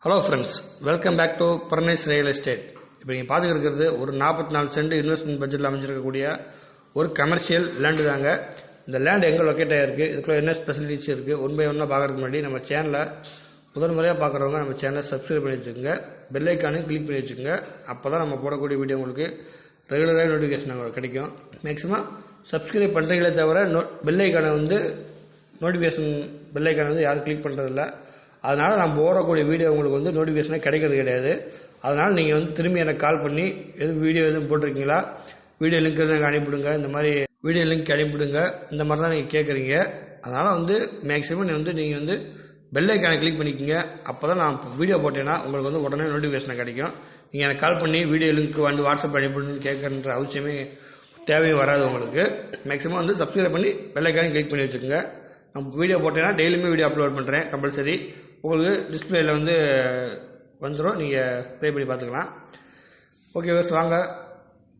Hello friends, welcome back to பர்னேஸ் real estate. இப்போ நீங்கள் பார்த்துக்கிறது ஒரு 44 சென்ட் இன்வெஸ்ட்மெண்ட் பட்ஜெட்டில் அமைச்சிருக்கக்கூடிய ஒரு கமர்ஷியல் லேண்டு தாங்க. இந்த லேண்ட் எங்கே லொக்கேட் ஆகிருக்கு, இதுக்குள்ள என்ன ஸ்பெசிலிட்டிஸ் இருக்குது, ஒன் பை ஒன்னாக பார்க்குறதுக்கு முன்னாடி நம்ம சேனலை முதல் முறையாக பார்க்குறவங்க நம்ம சேனலை சப்ஸ்கிரைப் பண்ணி வச்சுக்கோங்க, பெல் ஐக்கானையும் கிளிக் பண்ணி வச்சுக்கோங்க. அப்போ தான் நம்ம போடக்கூடிய வீடியோ உங்களுக்கு ரெகுலராக நோட்டிஃபிகேஷன் கிடைக்கும். மேக்ஸிமம் சப்ஸ்கிரைப் பண்ணுறீங்களே தவிர பெல் ஐக்கானை நோட்டிஃபிகேஷன் பெல் ஐக்கானை யாரும் கிளிக் பண்ணுறதில்ல. அதனால் நான் போடக்கூடிய வீடியோ உங்களுக்கு நோட்டிஃபிகேஷனே கிடைக்கிறது கிடையாது. அதனால் நீங்கள் திரும்பி எனக்கு கால் பண்ணி வீடியோ எதுவும் போட்டிருக்கீங்களா, வீடியோ லிங்க் எதுவும் அனுப்பிவிடுங்க, இந்த மாதிரி வீடியோ லிங்க் அனுப்பிவிடுங்க, இந்த மாதிரி தான் நீங்கள் கேட்குறீங்க. அதனால் மேக்ஸிமம் நீங்கள் பெல் ஐக்கானை கிளிக் பண்ணிக்கோங்க. அப்போ தான் நான் வீடியோ போட்டேன்னா உங்களுக்கு உடனே நோட்டிஃபிகேஷன் கிடைக்கும். நீங்கள் எனக்கு கால் பண்ணி வீடியோ லிங்க் வாட்ஸ்அப் அனுப்பிவிடுன்னு கேட்குற அவசியமே தேவையும் வராது உங்களுக்கு. மேக்ஸிமம் சப்ஸ்கிரைப் பண்ணி பெல் ஐக்கானை கிளிக் பண்ணி வச்சுக்கோங்க. நம்ம வீடியோ போட்டேன்னா டெய்லியுமே வீடியோ அப்லோட் பண்ணுறேன் கம்பல்சரி. உங்களுக்கு டிஸ்பிளேயில் வந்துடும், நீங்கள் ப்ளே பண்ணி பார்த்துக்கலாம். ஓகே வேஸ், வாங்க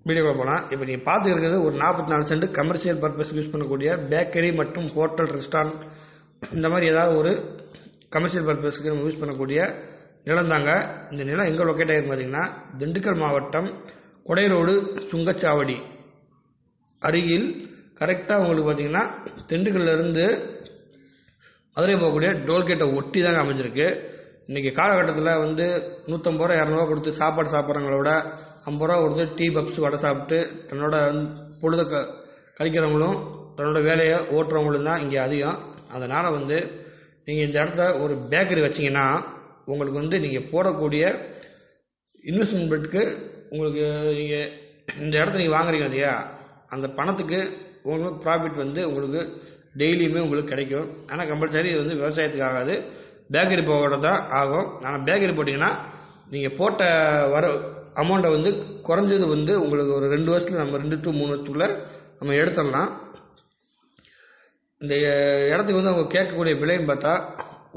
வீடியோக்குள்ள போகலாம். இப்போ நீங்கள் பார்த்துக்கிறது ஒரு 44 சென்ட் கமர்ஷியல் பர்பஸ் யூஸ் பண்ணக்கூடிய பேக்கரி மற்றும் ஹோட்டல், ரெஸ்டாரண்ட், இந்த மாதிரி ஏதாவது ஒரு கமர்ஷியல் பர்பஸ்க்கு நம்ம யூஸ் பண்ணக்கூடிய நிலம் தாங்க. இந்த நிலம் எங்கே லொக்கேட் ஆகிருக்கு பார்த்தீங்கன்னா, திண்டுக்கல் மாவட்டம் கொடைரோடு சுங்கச்சாவடி அருகில் கரெக்டாக உங்களுக்கு பார்த்தீங்கன்னா திண்டுக்கல்லேருந்து மதுரை போகக்கூடிய டோல்கேட்டை ஒட்டி தாங்க அமைஞ்சிருக்கு. இன்றைக்கி காலகட்டத்தில் 150 ரூபா 200 கொடுத்து சாப்பாடு சாப்பிட்றவங்களோட 50 ரூபா கொடுத்து டீ பப்ஸ் வடை சாப்பிட்டு தன்னோட பொழுத கழிக்கிறவங்களும் தன்னோட வேலையை ஓட்டுறவங்களும் தான் இங்கே அதிகம். அதனால் நீங்கள் இந்த இடத்துல ஒரு பேக்கரி வச்சிங்கன்னா உங்களுக்கு நீங்கள் போடக்கூடிய இன்வெஸ்ட்மெண்ட்டுக்கு உங்களுக்கு நீங்கள் இந்த இடத்த நீங்கள் வாங்குறீங்க இல்லையா, அந்த பணத்துக்கு உங்களுக்கு ப்ராஃபிட் உங்களுக்கு டெய்லியுமே உங்களுக்கு கிடைக்கும். ஆனால் கம்பல்சரி இது விவசாயத்துக்கு ஆகாது, பேக்கரி போக தான் ஆகும். ஆனால் பேக்கரி போட்டிங்கன்னா நீங்கள் போட்ட வர அமௌண்ட்டை குறைஞ்சது உங்களுக்கு ஒரு 2 வருஷத்தில் நம்ம 2 to 3 வருஷத்துக்குள்ளே நம்ம எடுத்துடலாம். இந்த இடத்துக்கு அவங்க கேட்கக்கூடிய விலைன்னு பார்த்தா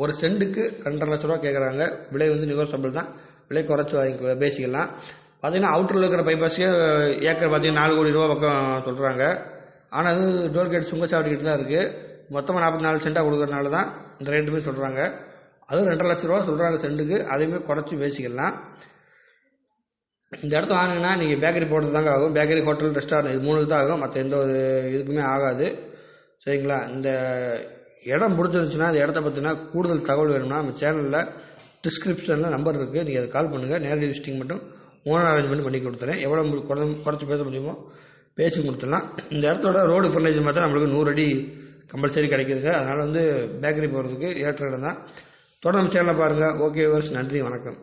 ஒரு சென்ட்டுக்கு 2.5 லட்ச ரூபா கேட்குறாங்க. விலை நெகோஷியபிள் தான், விலை குறைச்சி வாங்கி பேசிக்கலாம். பார்த்தீங்கன்னா அவுட்டரில் இருக்கிற பைபாஸே ஏக்கர் பார்த்தீங்கன்னா 4 கோடி ரூபா பக்கம் சொல்கிறாங்க. ஆனால் அது டோல்கேட் சுங்கச்சாவடி கிட்ட தான் இருக்குது. மொத்தமாக 44 சென்ட்டாக கொடுக்குறதுனால தான் இந்த ரேட்டுமே சொல்கிறாங்க. அதுவும் 2.5 லட்ச ரூபா சொல்கிறாங்க சென்ட்டுக்கு, அதையுமே குறைச்சி பேசிக்கலாம். இந்த இடத்த வாங்கினீங்கன்னா நீங்கள் பேக்கரி போடுறது தாங்க ஆகும். பேக்கரி, ஹோட்டல், ரெஸ்டாரண்ட் இது 3 தான் ஆகும், மற்ற எந்த ஒரு இதுக்குமே ஆகாது. சரிங்களா? இந்த இடம் பிடிச்சிருந்துச்சுன்னா இந்த இடத்த பற்றினா கூடுதல் தகவல் வேணும்னா நம்ம சேனலில் டிஸ்கிரிப்ஷனில் நம்பர் இருக்குது, நீங்கள் அதை கால் பண்ணுங்கள். நேரடி விசிட்டிங் மட்டும் ஓனர் அரேஞ்ச்மெண்ட் பண்ணி கொடுத்துறேன். எவ்வளோ குறைச்சி பேச முடியுமோ பேசி கொடுத்துடலாம். இந்த இடத்தோட ரோடு ஃபர்னேஜ் பார்த்தா நம்மளுக்கு 100 அடி கம்பல்சரி கிடைக்குதுங்க. அதனால் பேக்கரி போகிறதுக்கு ஏற்ற இடம் தான். தொடர்ந்து நம்ம சேனலை பாருங்கள். ஓகே வியூவர்ஸ், நன்றி, வணக்கம்.